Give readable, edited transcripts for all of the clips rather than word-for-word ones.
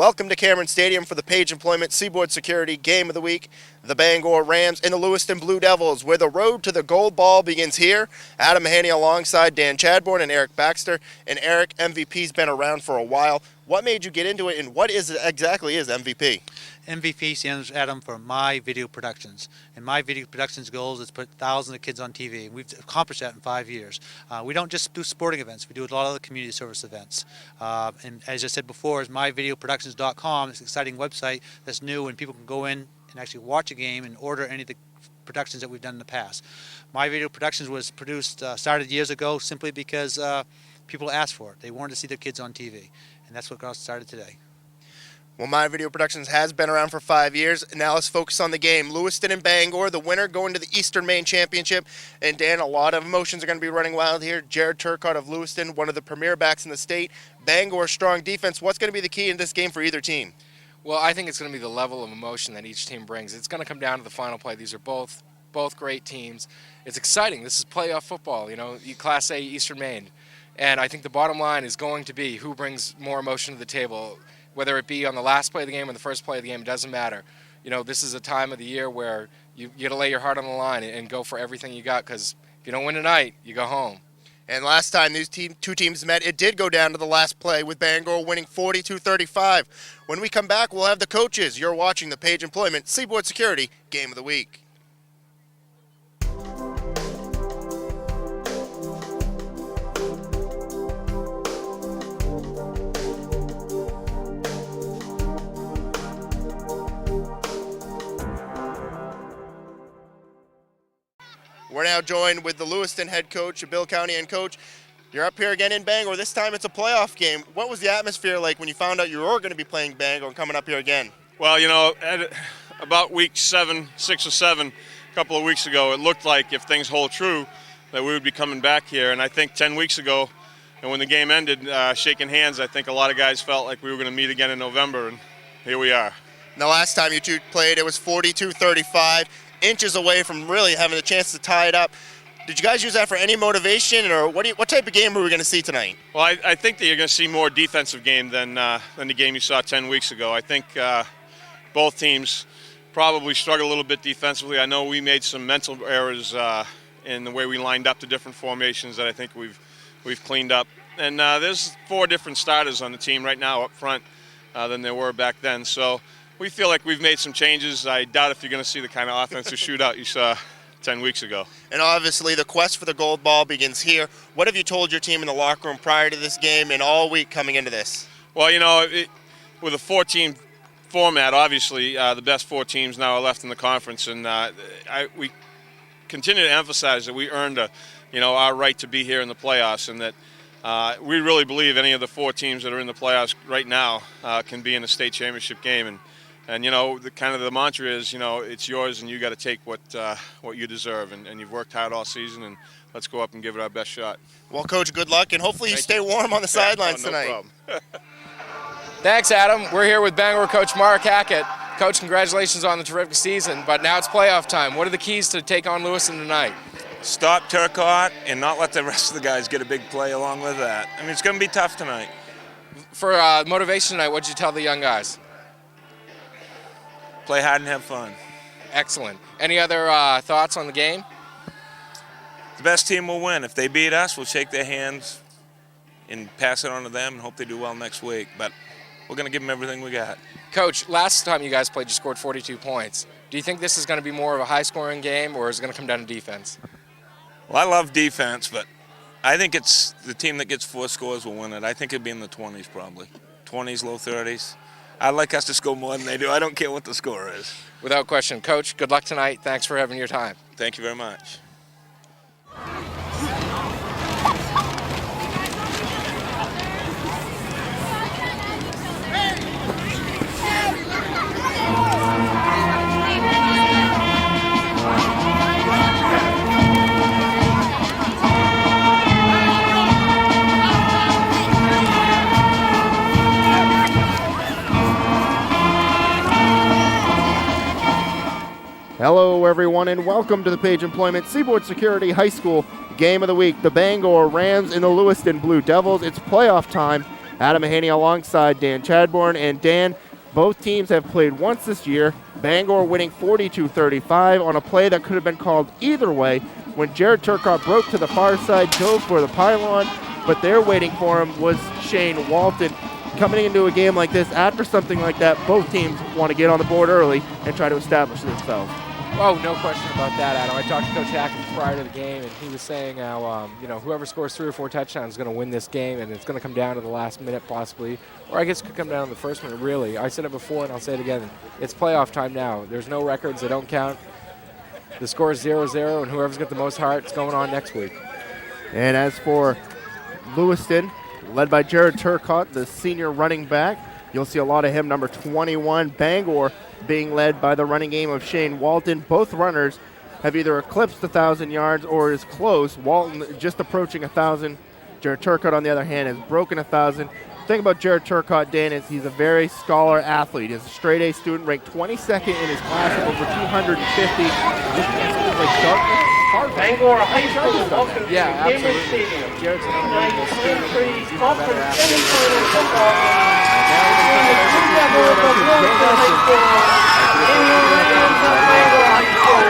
Welcome to Cameron Stadium for the Page Employment Seaboard Security Game of the Week. The Bangor Rams and the Lewiston Blue Devils, where the road to the gold ball begins here. Adam Mahaney alongside Dan Chadbourne and Eric Baxter. And Eric, MVP's been around for a while. What made you get into it, and what exactly is MVP? MVP stands, Adam, for My Video Productions. And My Video Productions' goal is to put thousands of kids on TV. We've accomplished that in 5 years. We don't just do sporting events. We do a lot of other community service events. And as I said before, is myvideoproductions.com. It's an exciting website that's new, and people can go in and actually watch a game and order any of the productions that we've done in the past. My Video Productions was started years ago simply because people asked for it. They wanted to see their kids on TV. And that's what got started today. Well, My Video Productions has been around for 5 years. Now let's focus on the game. Lewiston and Bangor, the winner going to the Eastern Maine Championship. And Dan, a lot of emotions are going to be running wild here. Jared Turcott of Lewiston, one of the premier backs in the state. Bangor, strong defense. What's going to be the key in this game for either team? Well, I think it's going to be the level of emotion that each team brings. It's going to come down to the final play. These are both great teams. It's exciting. This is playoff football, Class A Eastern Maine. And I think the bottom line is going to be who brings more emotion to the table. Whether it be on the last play of the game or the first play of the game, it doesn't matter. This is a time of the year where you got to lay your heart on the line and go for everything you got, because if you don't win tonight, you go home. And last time these two teams met, it did go down to the last play with Bangor winning 42-35. When we come back, we'll have the coaches. You're watching the Page Employment Seaboard Security Game of the Week. We're now joined with the Lewiston head coach, Bill County, and coach. You're up here again in Bangor. This time it's a playoff game. What was the atmosphere like when you found out you were going to be playing Bangor and coming up here again? Well, at about week 6 or 7, a couple of weeks ago, it looked like if things hold true that we would be coming back here. And I think 10 weeks ago, and when the game ended, shaking hands, I think a lot of guys felt like we were going to meet again in November, and here we are. The last time you two played, it was 42-35. Inches away from really having a chance to tie it up. Did you guys use that for any motivation, or what type of game are we going to see tonight? Well, I think that you're going to see more defensive game than the game you saw 10 weeks ago. I think both teams probably struggled a little bit defensively. I know we made some mental errors in the way we lined up the different formations that I think we've cleaned up. And there's 4 different starters on the team right now up front than there were back then. So we feel like we've made some changes. I doubt if you're going to see the kind of offensive shootout you saw 10 weeks ago. And obviously the quest for the gold ball begins here. What have you told your team in the locker room prior to this game and all week coming into this? Well, with a 4-team format, obviously the best 4 teams now are left in the conference, and we continue to emphasize that we earned our right to be here in the playoffs, and that we really believe any of the 4 teams that are in the playoffs right now can be in a state championship game. And the mantra is, it's yours, and you got to take what you deserve. And you've worked hard all season, and let's go up and give it our best shot. Well, Coach, good luck, and hopefully you stay warm on the sidelines tonight. No problem. Thanks, Adam. We're here with Bangor coach Mark Hackett. Coach, congratulations on the terrific season, but now it's playoff time. What are the keys to take on Lewiston tonight? Stop Turcott and not let the rest of the guys get a big play along with that. I mean, it's going to be tough tonight. For motivation tonight, what did you tell the young guys? Play hard and have fun. Excellent. Any other thoughts on the game? The best team will win. If they beat us, we'll shake their hands and pass it on to them and hope they do well next week. But we're going to give them everything we got. Coach, last time you guys played, you scored 42 points. Do you think this is going to be more of a high-scoring game, or is it going to come down to defense? Well, I love defense, but I think it's the team that gets 4 scores will win it. I think it'd be in the 20s probably. 20s, low 30s. I'd like us to score more than they do. I don't care what the score is. Without question. Coach, good luck tonight. Thanks for having your time. Thank you very much. Hello, everyone, and welcome to the Page Employment Seaboard Security High School Game of the Week. The Bangor Rams and the Lewiston Blue Devils. It's playoff time Adam Mahaney alongside Dan Chadbourne. And Dan, both teams have played once this year. Bangor winning 42-35 on a play that could have been called either way when Jared Turcotte broke to the far side, dove for the pylon, but there waiting for him was Shane Walton. Coming into a game like this, after something like that, both teams want to get on the board early and try to establish themselves. Oh, no question about that, Adam. I talked to Coach Hackett prior to the game, and he was saying how whoever scores 3 or 4 touchdowns is going to win this game, and it's going to come down to the last minute possibly, or I guess it could come down to the first minute, really. I said it before, and I'll say it again. It's playoff time now. There's no records. They don't count. The score is 0-0, and whoever's got the most heart, it's going on next week. And as for Lewiston, led by Jared Turcotte, the senior running back, you'll see a lot of him, number 21. Bangor being led by the running game of Shane Walton. Both runners have either eclipsed 1,000 yards or is close. Walton just approaching 1,000. Jared Turcotte, on the other hand, has broken 1,000. The thing about Jared Turcotte, Dan, is he's a very scholar athlete. He's a straight-A student, ranked 22nd in his class of over 250. Bangor High School welcomes Yeah, Cameron absolutely. Stadium. Jared's an Tonight's unbelievable student. Grand He's Prix even a better Conference athlete. semifinal football game. Now The Blue Devils of Lewiston High School and the Rams of Bangor High School.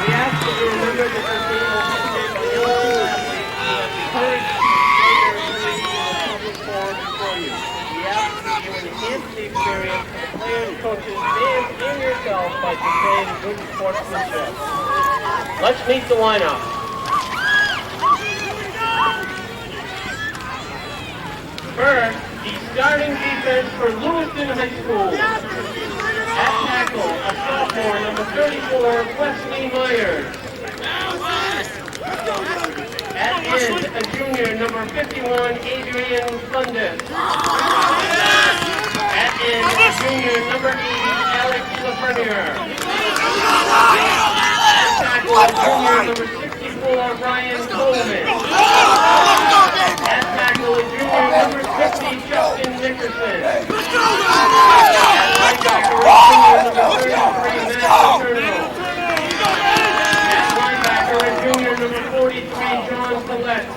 We ask that you remember that this game will be played by young school athletes who have the courage to share their dreams in the public forum before you. We ask that you enhance the experience for the players, coaches, fans, and yourself by displaying good sportsmanship. Let's meet the lineup. First, the starting defense for Lewiston High School. At tackle, a sophomore, number 34, Wesley Myers. At end, a junior, number 51, Adrian Fundis. At end, a junior, number 80, Alex Lafreniere. At tackle, a junior, number 64, Ryan Coleman. At tackle, a junior, number 50, Justin Nickerson. At linebacker, a junior, number 33, Matt Turner. At linebacker, a junior, number 43, John Collette.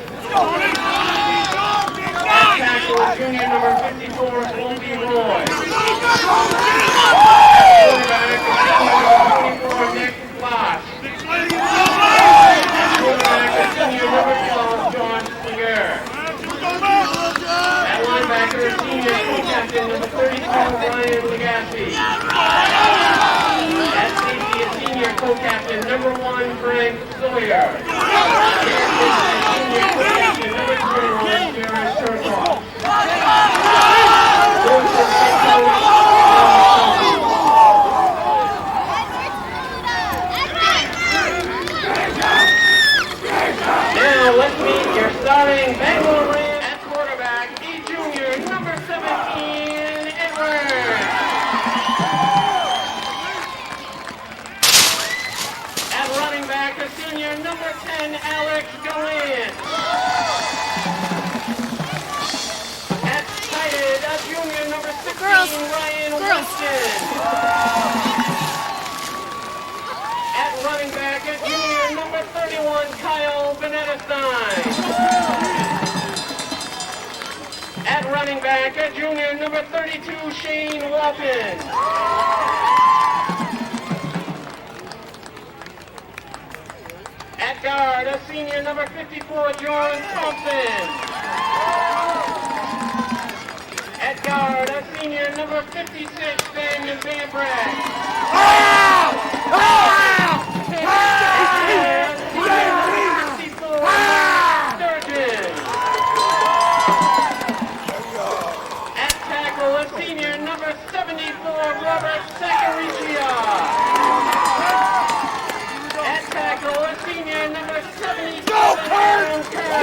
At tackle, a junior, number 54, Colby Roy. Quarterback, a junior, number 24, Nick Floss. At quarterback, a junior, number 12, John Slinger. At linebacker, a senior co-captain, number 32, Ryan Legassi. At safety, a senior co-captain, number 1, Frank Sawyer. And a senior co-captain, number 21, Jared Turcotte. Now let's meet your starting Bangor Rams at quarterback, a junior, number 17, Edwards. At running back, a senior, number 10, Alex Gallant. At tight end, a junior, number 16, Ryan Winston. At running back, a junior, number 31, Kyle Benedestein. At running back, a junior, number 32, Shane Walton. At guard, a senior, number 54, John Thompson. At guard, a senior, number 56, Daniel Van Sturgeon. At tackle, a senior, number 74, Robert Sacaricia. At tackle, a senior, number 77, Aaron Kern.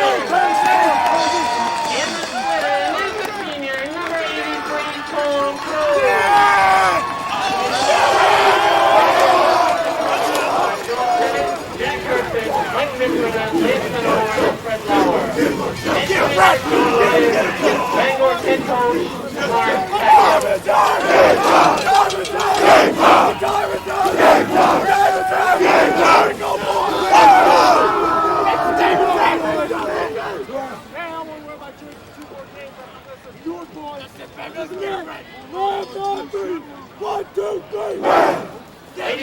In the split is the senior, number 83, Tom Crowe. Ladies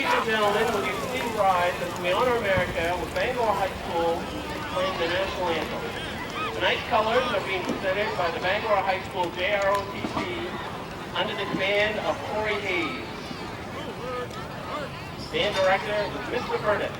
and gentlemen, will you please rise as we honor America with Bangor High School playing the national anthem. Tonight's colors are being presented by the Bangor High School JROTC under the command of Corey Hayes. Band director is Mr. Burnett.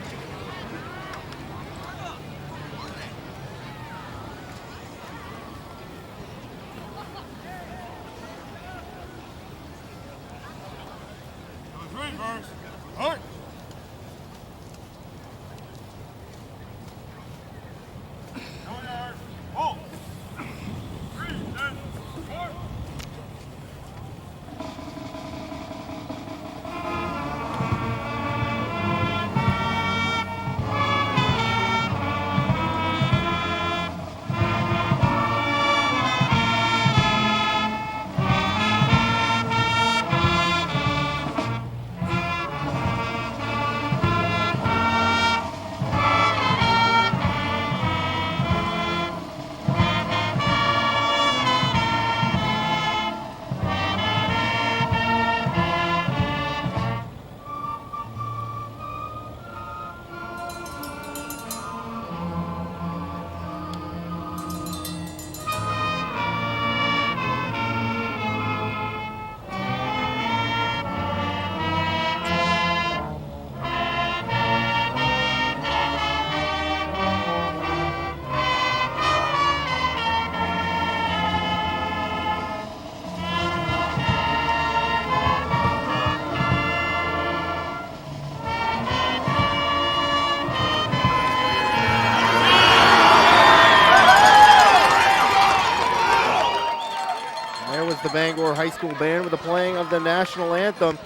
The Bangor High School band with the playing of the national anthem.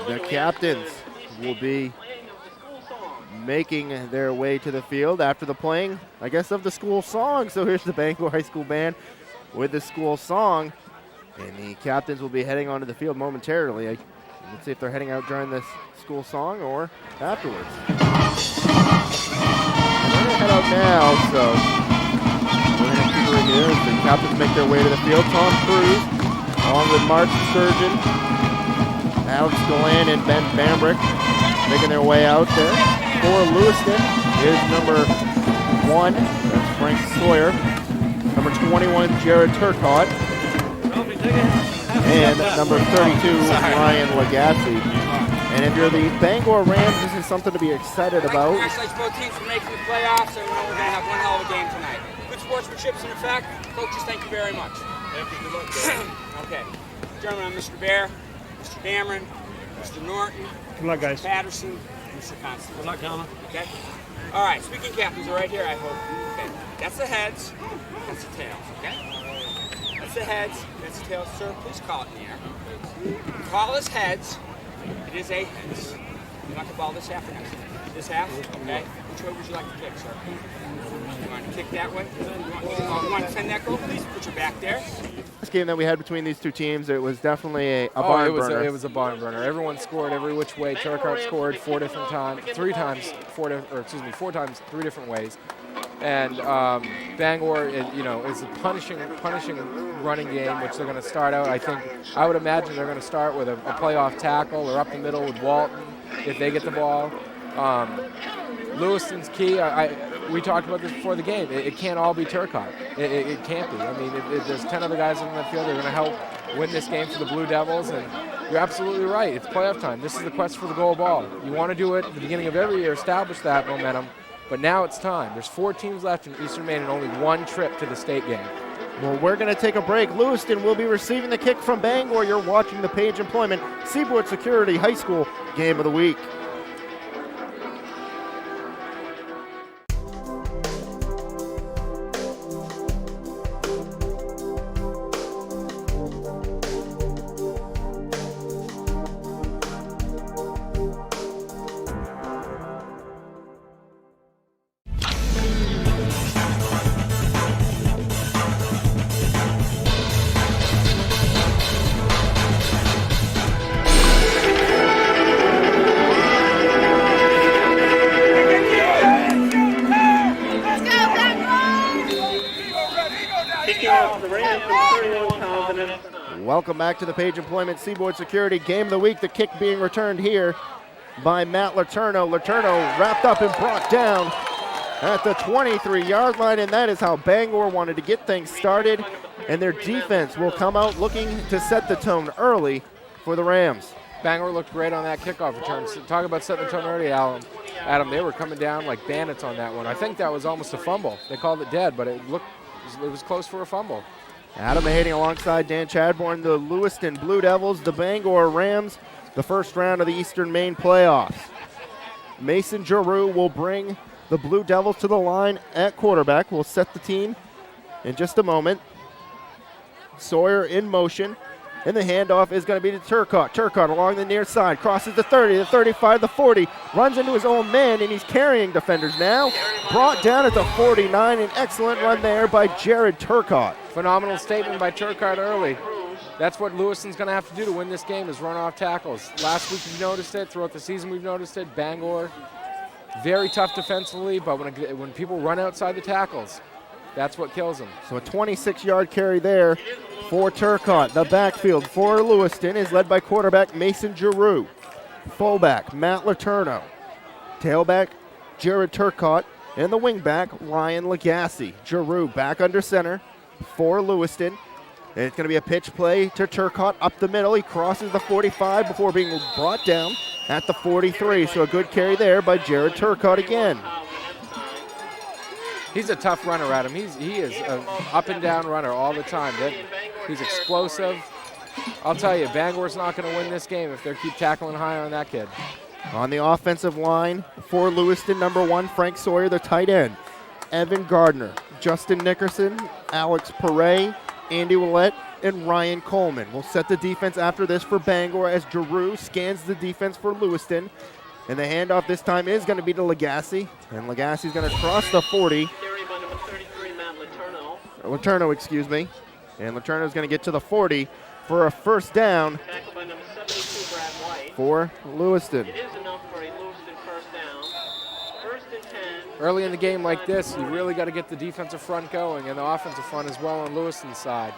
The captains will be making their way to the field after the playing, I guess, of the school song. So here's the Bangor High School band with the school song, and the captains will be heading onto the field momentarily. Let's see if they're heading out during this school song or afterwards. They're going to head out now, so we're going to keep right here as the captains make their way to the field. Tom Cruz, along with Mark Sturgeon, Alex Deland, and Ben Bambrick making their way out there. For Lewiston is number 1, that's Frank Sawyer. Number 21, Jared Turcott. And number 32, Ryan Lagasse. And if you're the Bangor Rams, this is something to be excited about. Congratulations both teams for making the playoffs, and we're going to have one hell of a game tonight. Good sportsmanship's in effect. Coaches, thank you very much. Thank you. Good luck. Okay. Gentlemen, I'm Mr. Bear, Mr. Dameron, Mr. Norton, Good luck, guys. Mr. Patterson, and Mr. Constant. Good luck, gentlemen. Okay? All right, speaking captains are right here, I hope. Okay. That's the heads. That's the tails, okay? That's the heads. That's the tails. Sir, please call it in the air. Call this heads. It is a heads. You want the ball this half or next? This half? Okay. Which way would you like to kick, sir? You want to kick that way? You want to send that goal, please? Put your back there. This game that we had between these two teams, it was definitely a barn burner. It was a barn burner. Everyone scored every which way. Turcott scored 4 times, 3 times, 3 different ways. And Bangor, is a punishing running game, which they're going to start out. I would imagine they're going to start with a playoff tackle or up the middle with Walton if they get the ball. Lewiston's key. We talked about this before the game. It can't all be Turcott. It can't be. I mean, if there's 10 other guys on the field, they're going to help win this game for the Blue Devils. And you're absolutely right. It's playoff time. This is the quest for the gold ball. You want to do it at the beginning of every year, establish that momentum. But now it's time. There's 4 teams left in Eastern Maine and only 1 trip to the state game. Well, we're going to take a break. Lewiston will be receiving the kick from Bangor. You're watching the Page Employment Seaboard Security High School Game of the Week. Welcome back to the Page Employment Seaboard Security Game of the Week. The kick being returned here by Matt Letourneau. Letourneau wrapped up and brought down at the 23-yard line, and that is how Bangor wanted to get things started, and their defense will come out looking to set the tone early for the Rams. Bangor looked great on that kickoff return. So talk about setting the tone early, Adam. They were coming down like bandits on that one. I think that was almost a fumble. They called it dead, but it was close for a fumble. Adam Mahaney alongside Dan Chadbourne, the Lewiston Blue Devils, the Bangor Rams, the first round of the Eastern Maine playoffs. Mason Giroux will bring the Blue Devils to the line at quarterback. We'll set the team in just a moment. Sawyer in motion, and the handoff is going to be to Turcotte. Turcotte along the near side, crosses the 30, the 35, the 40, runs into his own man, and he's carrying defenders now. Brought down at the 49, an excellent run there by Jared Turcotte. Phenomenal statement by Turcotte early. That's what Lewiston's going to have to do to win this game, is run off tackles. Last week we've noticed it. Throughout the season we've noticed it. Bangor, very tough defensively, but when people run outside the tackles, that's what kills them. So a 26-yard carry there for Turcotte. The backfield for Lewiston is led by quarterback Mason Giroux. Fullback Matt Letourneau. Tailback Jared Turcotte. And the wingback Ryan Lagasse. Giroux back under center for Lewiston. And it's going to be a pitch play to Turcotte up the middle. He crosses the 45 before being brought down at the 43. So a good carry there by Jared Turcotte again. He's a tough runner, Adam. He is an up and down runner all the time. He's explosive. I'll tell you, Bangor's not going to win this game if they keep tackling high on that kid. On the offensive line for Lewiston, number 1, Frank Sawyer, the tight end. Evan Gardner, Justin Nickerson, Alex Perret, Andy Willett, and Ryan Coleman. We'll set the defense after this for Bangor as Giroux scans the defense for Lewiston. And the handoff this time is going to be to Lagasse. And Lagasse's going to cross the 40. Letourneau, excuse me. And Letourneau's going to get to the 40 for a first down for Lewiston. It is enough for a Lewiston first down. First and 10. Early in the game like this, you really got to get the defensive front going and the offensive front as well on Lewiston's side.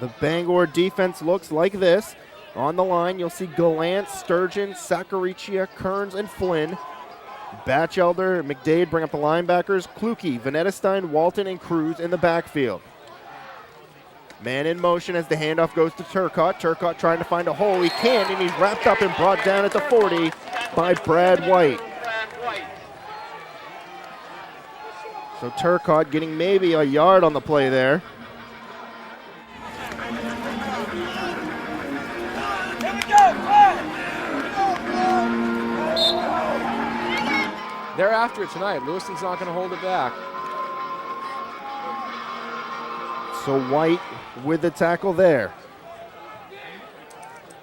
The Bangor defense looks like this. On the line, you'll see Gallant, Sturgeon, Sacaricia, Kearns, and Flynn. Batchelder and McDade bring up the linebackers. Kluke, Venetestein, Walton, and Cruz in the backfield. Man in motion as the handoff goes to Turcotte. Turcotte trying to find a hole. He can, and he's wrapped up and brought down at the 40 by Brad White. So Turcotte getting maybe a yard on the play there. They're after it tonight. Lewiston's not going to hold it back. So White with the tackle there.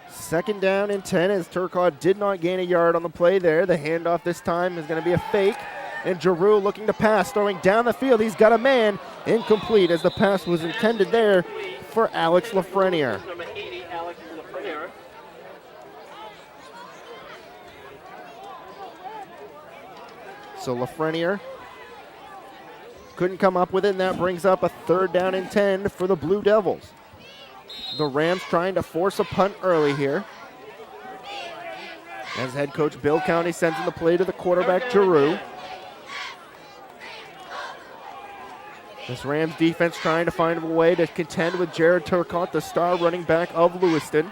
Second down and 10 as Turcotte did not gain a yard on the play there. The handoff this time is going to be a fake. And Giroux looking to pass, throwing down the field. He's got a man. Incomplete as the pass was intended there for Alex Lafreniere. Number 80, Alex Lafreniere. So Lafreniere couldn't come up with it, and that brings up a third down and 10 for the Blue Devils. The Rams trying to force a punt early here. As head coach Bill County sends in the play to the quarterback, Giroux. This Rams defense trying to find a way to contend with Jared Turcotte, the star running back of Lewiston.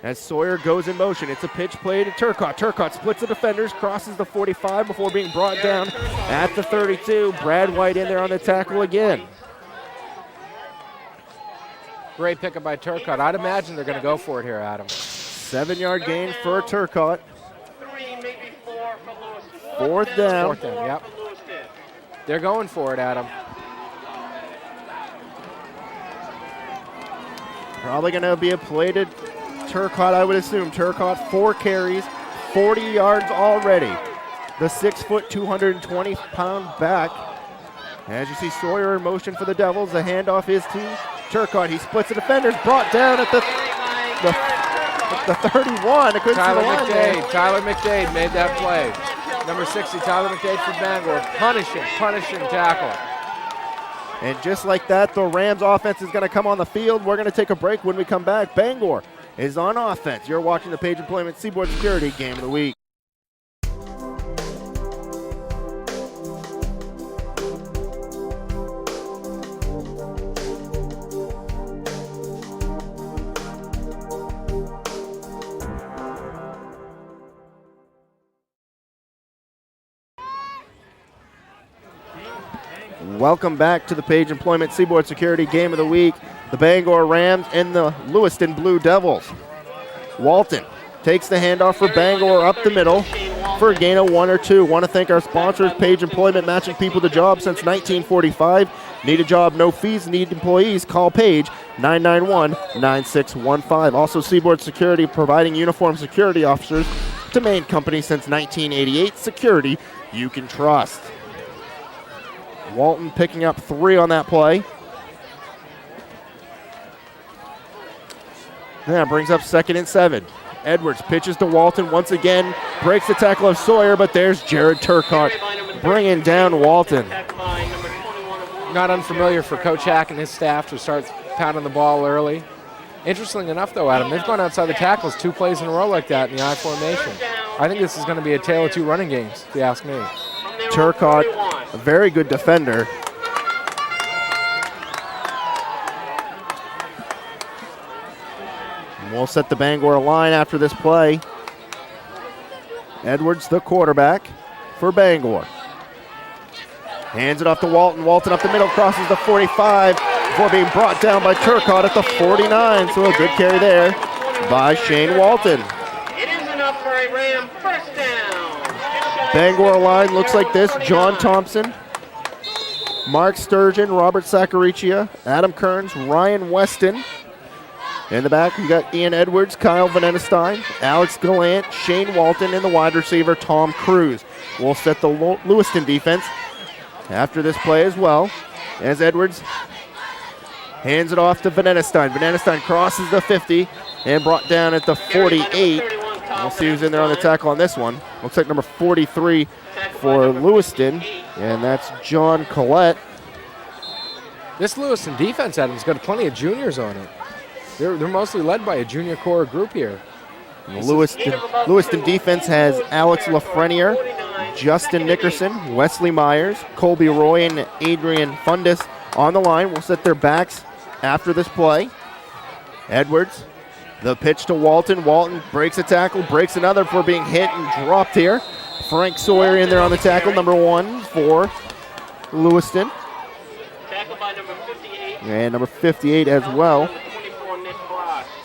As Sawyer goes in motion, it's a pitch play to Turcotte. Turcotte splits the defenders, crosses the 45 before being brought down at the 32. Brad White in there on the tackle again. Great pickup by Turcotte. I'd imagine they're going to go for it here, Adam. 7-yard gain for Turcotte. 3, maybe 4 for Lewiston. Fourth down. Fourth down, yep. They're going for it, Adam. Probably going to be a play to Turcotte, I would assume. Turcotte, 4 carries, 40 yards already. The 6-foot, 220-pound back. As you see Sawyer in motion for the Devils, the handoff is to Turcotte. He splits the defenders, brought down at the 31. I couldn't see the line there. Tyler McDade made that play. Number 60, Tyler McDade for Bangor. Punishing tackle. And just like that, the Rams offense is going to come on the field. We're going to take a break. When we come back, Bangor is on offense. You're watching the Page Employment Seaboard Security Game of the Week. Welcome back to the Page Employment Seaboard Security Game of the Week. The Bangor Rams and the Lewiston Blue Devils. Walton takes the handoff for Bangor up the middle for a gain of 1 or 2. Want to thank our sponsors, Page Employment, matching people to jobs since 1945. Need a job, no fees, need employees, call Page 991-9615. Also Seaboard Security, providing uniformed security officers to main company since 1988. Security you can trust. Walton picking up 3 on that play. That brings up 2nd and 7. Edwards pitches to Walton once again, breaks the tackle of Sawyer, but there's Jared Turcotte bringing down Walton. Not unfamiliar for Coach Hack and his staff to start pounding the ball early. Interestingly enough, though, Adam, they've gone outside the tackles 2 plays in a row like that in the I formation. I think this is going to be a tale of 2 running games, if you ask me. Turcotte, a very good defender. And we'll set the Bangor line after this play. Edwards, the quarterback for Bangor. Hands it off to Walton. Walton up the middle, crosses the 45 before being brought down by Turcotte at the 49. So a good carry there by Shane Walton. It is enough for a Ram first down. Bangor line looks like this. John Thompson, Mark Sturgeon, Robert Sacaricia, Adam Kearns, Ryan Weston. In the back, we got Ian Edwards, Kyle Vanenestein, Alex Gallant, Shane Walton, and the wide receiver, Tom Cruz. We'll set the Lewiston defense after this play as well, as Edwards hands it off to Vanenestein. Vanenestein crosses the 50 and brought down at the 48. We'll see who's in there on the tackle on this one. Looks like number 43 for Lewiston, and that's John Collette. This Lewiston defense, Adam's got plenty of juniors on it. They're mostly led by a junior core group here. The Lewiston defense has Alex Lafreniere, Justin Nickerson, Wesley Myers, Colby Roy, and Adrian Fundis on the line. We'll set their backs after this play. Edwards, the pitch to Walton. Walton breaks a tackle, breaks another before being hit and dropped here. Frank Sawyer in there on the tackle, number 1 for Lewiston. Tackled by number 58. And number 58 as well.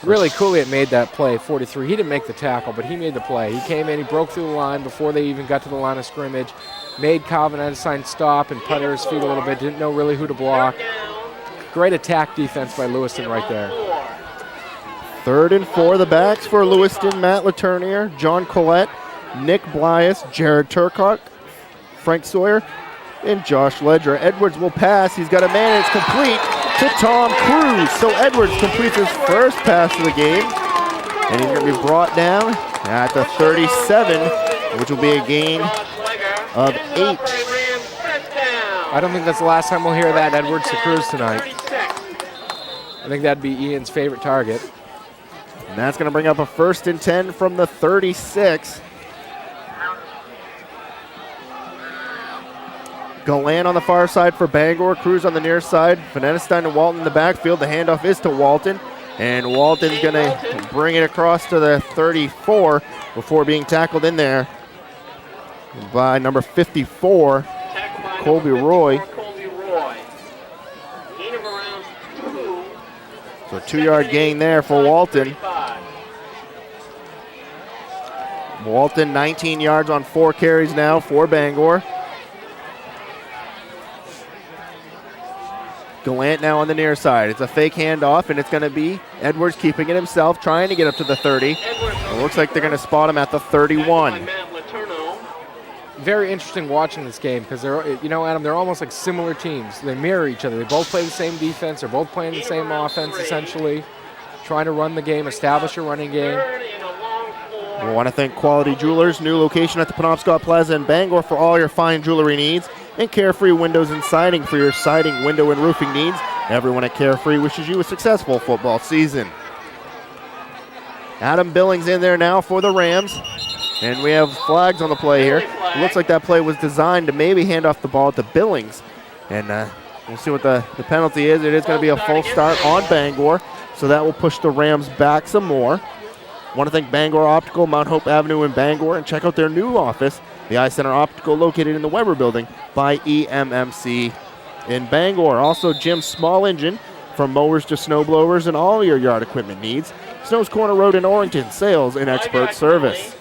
Really Couliot made that play, 43. He didn't make the tackle, but he made the play. He came in, he broke through the line before they even got to the line of scrimmage, made Calvin Edestein stop and putter his feet a little bit, didn't know really who to block. Great attack defense by Lewiston right there. 3rd and 4, the backs for Lewiston, Matt Letourneau, John Collette, Nick Blias, Jared Turcotte, Frank Sawyer, and Josh Ledger. Edwards will pass. He's got a man, and it's complete to Tom Cruz. So Edwards completes his first pass of the game, and he's going to be brought down at the 37, which will be a gain of 8. I don't think that's the last time we'll hear that Edwards to Cruz tonight. I think that'd be Ian's favorite target. And that's going to bring up a 1st and 10 from the 36. Gallant on the far side for Bangor, Cruz on the near side, Vanenestein and Walton in the backfield. The handoff is to Walton, and Walton's going to bring it across to the 34 before being tackled in there by number 54, Colby Roy. So a 2-yard gain there for Walton. Walton 19 yards on 4 carries now for Bangor. Gallant now on the near side. It's a fake handoff, and it's going to be Edwards keeping it himself, trying to get up to the 30. It looks like they're going to spot him at the 31. Very interesting watching this game because they're, Adam, they're almost like similar teams. They mirror each other. They both play the same defense. They're both playing the same offense, essentially, trying to run the game, establish a running game. We want to thank Quality Jewelers, new location at the Penobscot Plaza in Bangor for all your fine jewelry needs. and Carefree Windows and Siding for your siding, window, and roofing needs. Everyone at Carefree wishes you a successful football season. Adam Billings in there now for the Rams. And we have flags on the play here. It looks like that play was designed to maybe hand off the ball to Billings. And we'll see what the penalty is. It is going to be a full start on Bangor, so that will push the Rams back some more. Want to thank Bangor Optical, Mount Hope Avenue in Bangor, and check out their new office, the iCenter Optical, located in the Weber Building by EMMC in Bangor. Also, Jim's Small Engine, from mowers to snow blowers and all your yard equipment needs. Snow's Corner Road in Orrington, sales and expert service.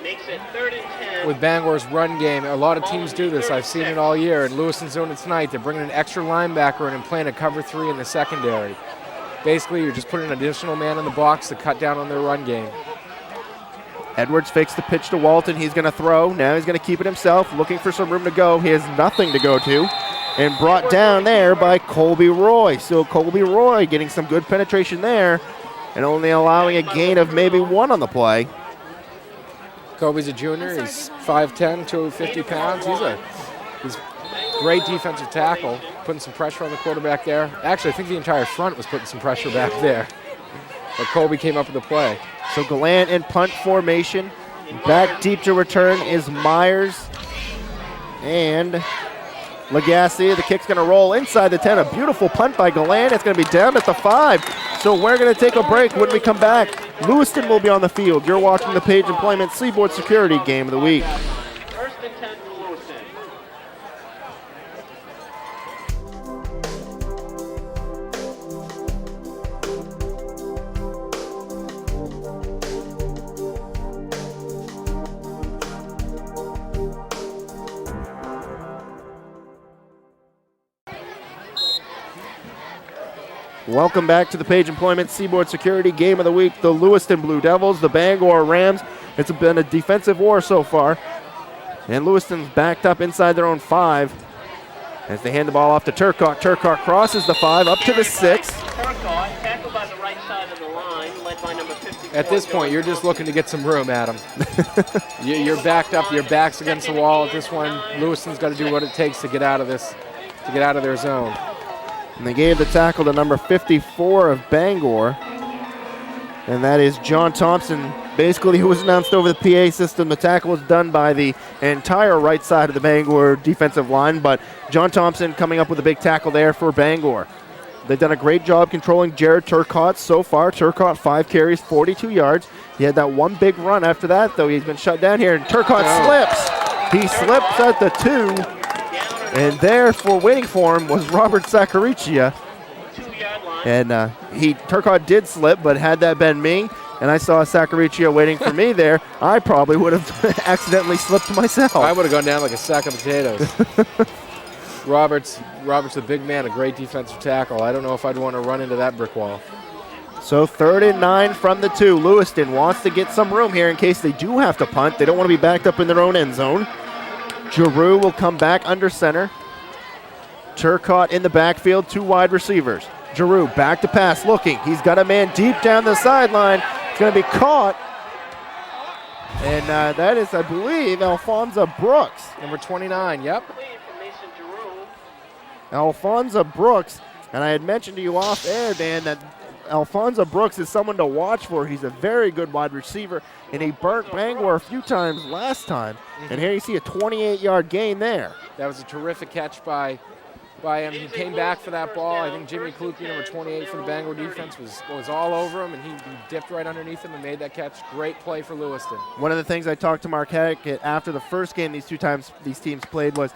Makes it 3rd and 10. With Bangor's run game, a lot of teams do this. I've seen it all year. In Lewiston's zone tonight, they're bringing an extra linebacker in and playing a cover 3 in the secondary. Basically, you're just putting an additional man in the box to cut down on their run game. Edwards fakes the pitch to Walton. He's going to throw. Now he's going to keep it himself, looking for some room to go. He has nothing to go to. And brought down there by Colby Roy. So Colby Roy getting some good penetration there and only allowing a gain of maybe 1 on the play. Kobe's a junior. He's 5'10", 250 pounds. He's great defensive tackle, putting some pressure on the quarterback there. Actually, I think the entire front was putting some pressure back there. But Kobe came up with the play. So Gallant in punt formation. Back deep to return is Myers and Lagasse. The kick's going to roll inside the 10. A beautiful punt by Gallant. It's going to be down at the 5. So we're going to take a break. When we come back, Lewiston will be on the field. You're watching the Page Employment Seaboard Security Game of the Week. 1st and 10 for Lewiston. Welcome back to the Page Employment Seaboard Security Game of the Week. The Lewiston Blue Devils, the Bangor Rams. It's been a defensive war so far. And Lewiston's backed up inside their own 5 as they hand the ball off to Turcotte. Turcotte crosses the 5 up to the 6. Turcotte, tackled by the right side of the line, led by number 54. At this point, you're just looking to get some room, Adam. You're backed up. Your back's against the wall at this one. Lewiston's got to do what it takes to get out of this, to get out of their zone. And they gave the tackle to number 54 of Bangor. And that is John Thompson. Basically, who was announced over the PA system. The tackle was done by the entire right side of the Bangor defensive line. But John Thompson coming up with a big tackle there for Bangor. They've done a great job controlling Jared Turcotte so far. Turcotte 5 carries, 42 yards. He had that one big run after that, though. He's been shut down here. And Turcotte slips. He slips at the 2. And there waiting for him was Robert Sacaricia. And Turcotte did slip, but had that been me, and I saw Sacaricia waiting for me there, I probably would have accidentally slipped myself. I would have gone down like a sack of potatoes. Robert's a big man, a great defensive tackle. I don't know if I'd want to run into that brick wall. So 3rd and 9 from the 2. Lewiston wants to get some room here in case they do have to punt. They don't want to be backed up in their own end zone. Giroux will come back under center. Turcotte in the backfield, 2 wide receivers. Giroux back to pass, looking. He's got a man deep down the sideline. It's going to be caught. And that is, I believe, Alphonza Brooks. Number 29, yep. Alphonza Brooks. And I had mentioned to you off air, Dan, that Alphonza Brooks is someone to watch for. He's a very good wide receiver, and he burnt Bangor a few times last time. And here you see a 28-yard gain there. That was a terrific catch by him. He came back for that ball. I think Jimmy Kluge, number 28 for the Bangor defense, was all over him, and he dipped right underneath him and made that catch. Great play for Lewiston. One of the things I talked to Mark Hackett after the first game these teams played was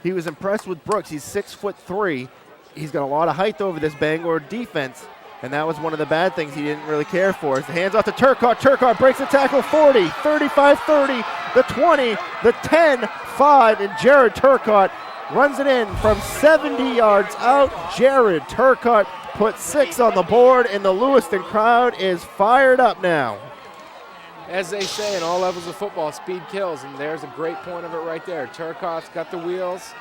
he was impressed with Brooks. He's 6'3". He's got a lot of height over this Bangor defense. And that was one of the bad things he didn't really care for. As the hands off to Turcotte. Turcotte breaks the tackle 40, 35-30, the 20, the 10, 5, and Jared Turcotte runs it in from 70 yards out. Jared Turcotte put 6 on the board, and the Lewiston crowd is fired up now. As they say in all levels of football, speed kills, and there's a great point of it right there. Turcotte's got the wheels.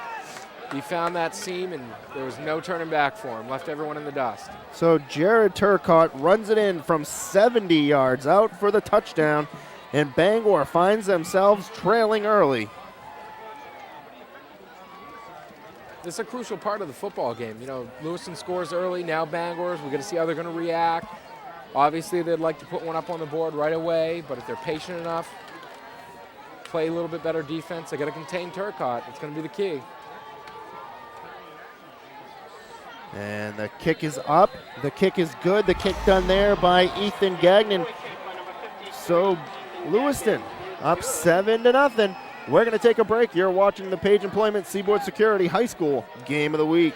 He found that seam, and there was no turning back for him. Left everyone in the dust. So Jared Turcotte runs it in from 70 yards out for the touchdown, and Bangor finds themselves trailing early. This is a crucial part of the football game. You know, Lewiston scores early, now Bangor's. We're going to see how they're going to react. Obviously, they'd like to put one up on the board right away, but if they're patient enough, play a little bit better defense, they got to contain Turcotte. It's going to be the key. And the kick is up. The kick is good. The kick done there by Ethan Gagnon. So Lewiston up 7-0. We're going to take a break. You're watching the Page Employment Seaboard Security High School Game of the Week.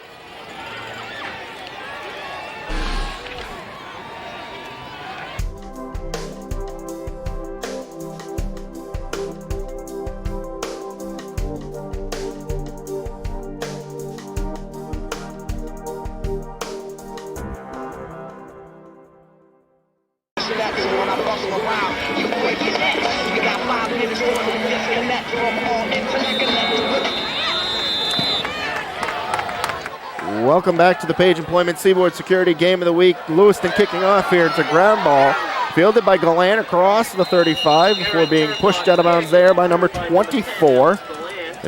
Welcome back to the Page Employment Seaboard Security Game of the Week. Lewiston kicking off here. It's a ground ball fielded by Galan across the 35 before being pushed out of bounds there by number 24,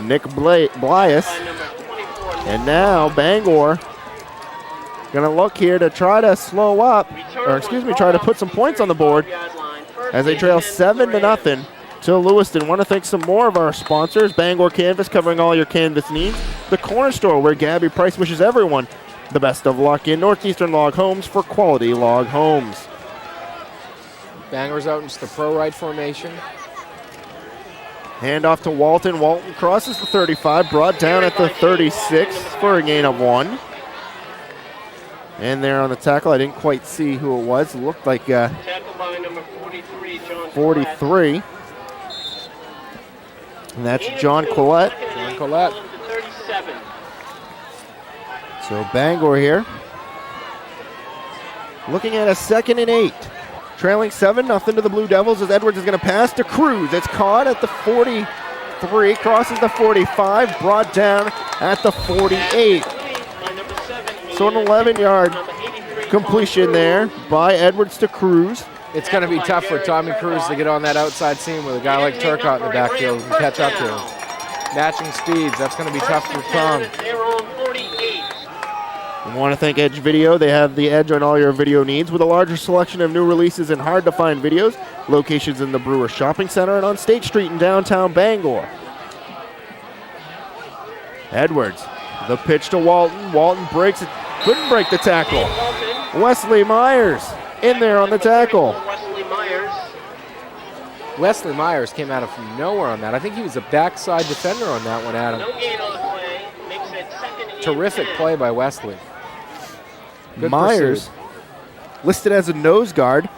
Nick Blias. And now Bangor going to look here to try to slow up, try to put some points on the board as they trail 7-0 to Lewiston. Want to thank some more of our sponsors. Bangor Canvas, covering all your canvas needs. The Corner Store, where Gabby Price wishes everyone the best of luck. In Northeastern Log Homes for quality log homes. Bangor's out in just the pro right formation. Hand off to Walton. Walton crosses the 35, brought down at the 36 for a gain of 1. And there on the tackle, I didn't quite see who it was. It looked like Tackle by number 43, John 43. And that's John Collette. John Collette. So Bangor here, looking at a 2nd and 8. Trailing 7-0 to the Blue Devils as Edwards is going to pass to Cruz. It's caught at the 43, crosses the 45, brought down at the 48. So an 11-yard completion there by Edwards to Cruz. It's going to be tough for Tommy Cruz to get on that outside seam with a guy like Turcotte in the backfield and catch up to him. Matching speeds, that's going to be tough for Tom. I want to thank Edge Video. They have the edge on all your video needs with a larger selection of new releases and hard-to-find videos. Locations in the Brewer Shopping Center and on State Street in downtown Bangor. Edwards, the pitch to Walton. Walton breaks it, couldn't break the tackle. Wesley Myers in there on the tackle. Wesley Myers came out of from nowhere on that. I think he was a backside defender on that one, Adam. Terrific play by Wesley. Good Myers, pursuit. listed as a nose guard,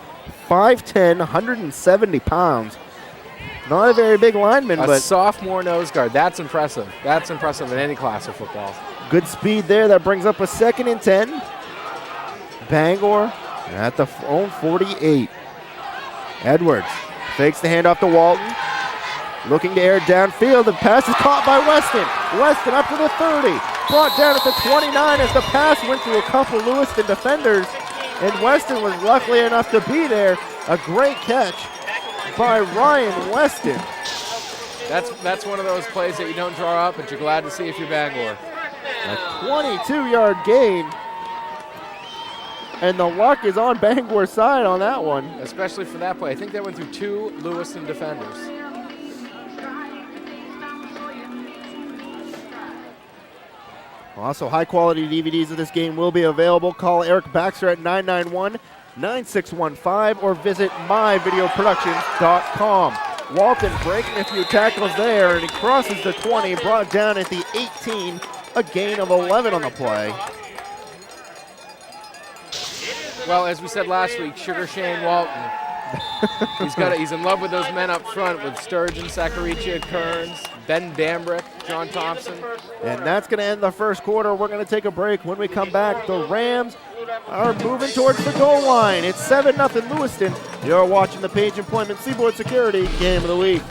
5'10", 170 pounds. Not a very big lineman, A but sophomore nose guard. That's impressive. That's impressive in any class of football. good speed there. That brings up a 2nd and 10. Bangor at the own 48. Edwards fakes the handoff to Walton. Looking to air downfield. The pass is caught by Weston. Weston up to the 30. Brought down at the 29 as the pass went through a couple Lewiston defenders. And Weston was lucky enough to be there. A great catch by Ryan Weston. That's one of those plays that you don't draw up, but you're glad to see if you're Bangor. A 22-yard gain. And the luck is on Bangor's side on that one. Especially for that play. I think that went through 2 Lewiston defenders. Also, high-quality DVDs of this game will be available. Call Eric Baxter at 991-9615 or visit myvideoproductions.com. Walton breaking a few tackles there, and he crosses the 20, brought down at the 18, a gain of 11 on the play. Well, as we said last week, Sugar Shane Walton. He's in love with those men up front with Sturgeon, Sacaricia, Kearns, Ben Bambrick, John Thompson. And that's going to end the first quarter. We're going to take a break. When we come back, the Rams are moving towards the goal line. It's 7-0 Lewiston. You're watching the Page Employment Seaboard Security Game of the Week.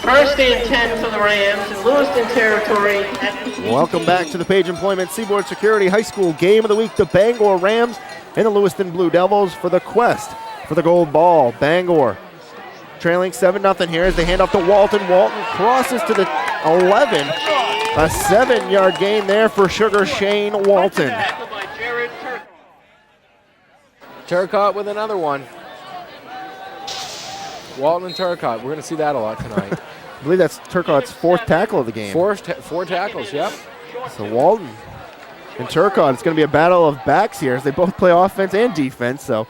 First and 10 for the Rams in Lewiston territory. Welcome back to the Page Employment Seaboard Security High School Game of the Week. The Bangor Rams and the Lewiston Blue Devils for the quest for the gold ball. Bangor trailing 7-0 here as they hand off to Walton. Walton crosses to the 11. A 7-yard gain there for Sugar Shane Walton. Turcotte with another one. Walton and Turcotte. We're going to see that a lot tonight. I believe that's Turcotte's 4th tackle of the game. Four tackles, yep. So Walton and Turcotte, it's going to be a battle of backs here as they both play offense and defense. So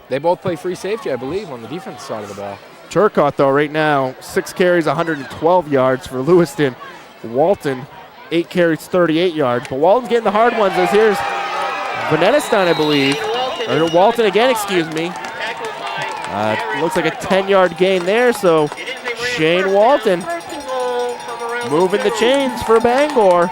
They both play free safety, I believe, on the defense side of the ball. Turcotte, though, right now, 6 carries, 112 yards for Lewiston. Walton, 8 carries, 38 yards. But Walton's getting the hard ones as here's Venetiston, I believe. Or Walton again, excuse me. Looks like a 10-yard gain there, so Shane Walton moving the chains for Bangor.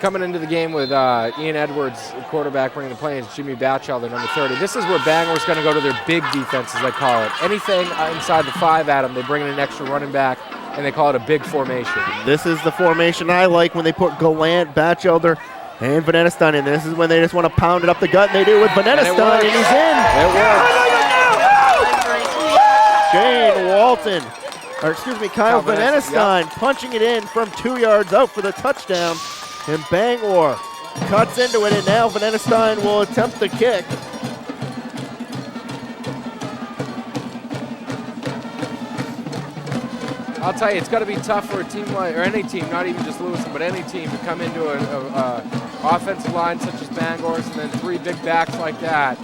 Coming into the game with Ian Edwards, quarterback, bringing the play is Jimmy Batchelder, number 30. This is where Bangor's going to go to their big defense, as they call it. Anything inside the 5, Adam, they bring in an extra running back, and they call it a big formation. This is the formation I like when they put Gallant, Batchelder, and Venetiston in. This is when they just want to pound it up the gut, and they do it with Venetiston, and he's in. It works. Shane Walton, or excuse me, Kyle Venetiston punching it in from 2 yards out for the touchdown. And Bangor cuts into it, and now Venetiston will attempt the kick. I'll tell you, it's got to be tough for a team like, or any team, not even just Lewiston, but any team to come into an offensive line such as Bangor's, and then 3 big backs like that.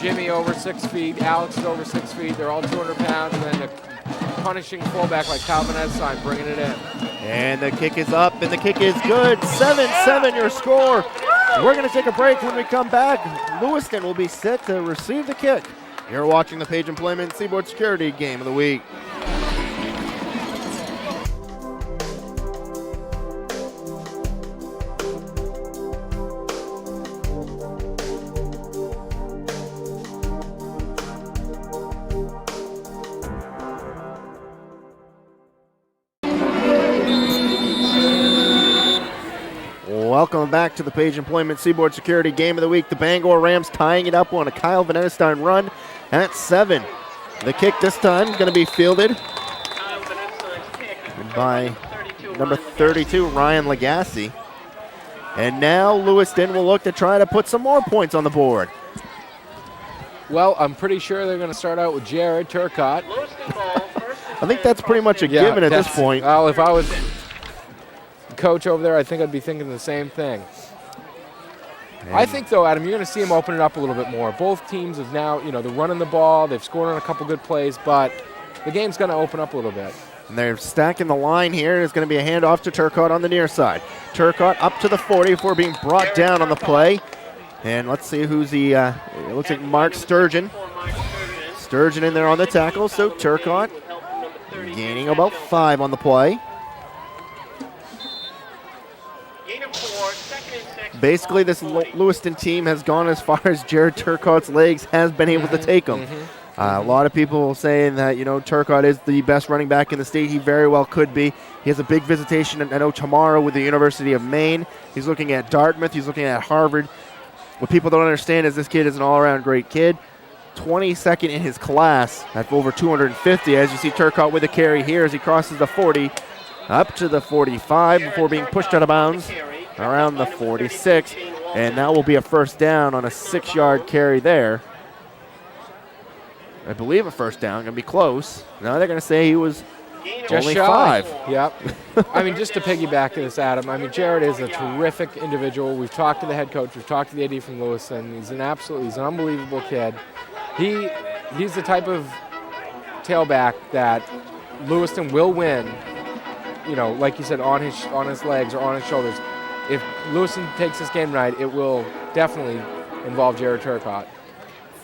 Jimmy over 6 feet, Alex is over 6 feet. They're all 200 pounds, and then a punishing fullback like Kyle Venetiston bringing it in. And the kick is up, and the kick is good. 7-7 your score. We're going to take a break. When we come back, Lewiston will be set to receive the kick. You're watching the Page Employment Seaboard Security Game of the Week. Welcome back to the Page Employment Seaboard Security Game of the Week. The Bangor Rams tying it up on a Kyle Venetiston run at 7. The kick this time is going to be fielded by number 32, Ryan Legassi. And now Lewiston will look to try to put some more points on the board. Well, I'm pretty sure they're going to start out with Jared Turcotte. I think that's pretty much a given at this point. Well, if I was coach over there, I think I'd be thinking the same thing. I think, though, Adam, you're going to see them open it up a little bit more. Both teams have now, they're running the ball. They've scored on a couple good plays, but the game's going to open up a little bit. And they're stacking the line here. It's going to be a handoff to Turcotte on the near side. Turcotte up to the 40 before being brought down on the play. And let's see who's the, it looks like Mark Sturgeon. Sturgeon in there on the tackle, so Turcotte gaining about 5 on the play. Basically, this Lewiston team has gone as far as Jared Turcotte's legs has been able to take them. A lot of people saying that, Turcotte is the best running back in the state. He very well could be. He has a big visitation, I know, tomorrow with the University of Maine. He's looking at Dartmouth. He's looking at Harvard. What people don't understand is this kid is an all-around great kid. 22nd in his class at over 250. As you see Turcotte with a carry here as he crosses the 40 up to the 45 before being pushed out of bounds around the 46. And that will be a first down on a 6-yard carry there. I believe a first down. Going to be close. Now they're going to say he was Just only shy. 5. Yep. Just to piggyback to this, Adam, Jared is a terrific individual. We've talked to the head coach. We've talked to the AD from Lewiston. He's an unbelievable kid. He's the type of tailback that Lewiston will win, like you said, on his legs or on his shoulders. If Lewiston takes this game tonight, it will definitely involve Jared Turcotte.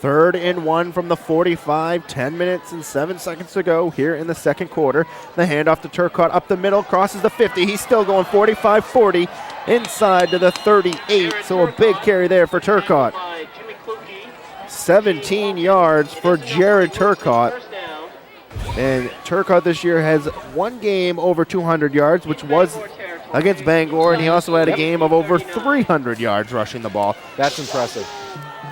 3rd and 1 from the 45, 10 minutes and 7 seconds to go here in the second quarter. The handoff to Turcotte up the middle, crosses the 50. He's still going 45-40 inside to the 38. So a big carry there for Turcotte. 17 yards for Jared Turcotte. And Turcotte this year has one game over 200 yards, which was against Bangor, and he also had a game of over 300 yards rushing the ball. That's impressive.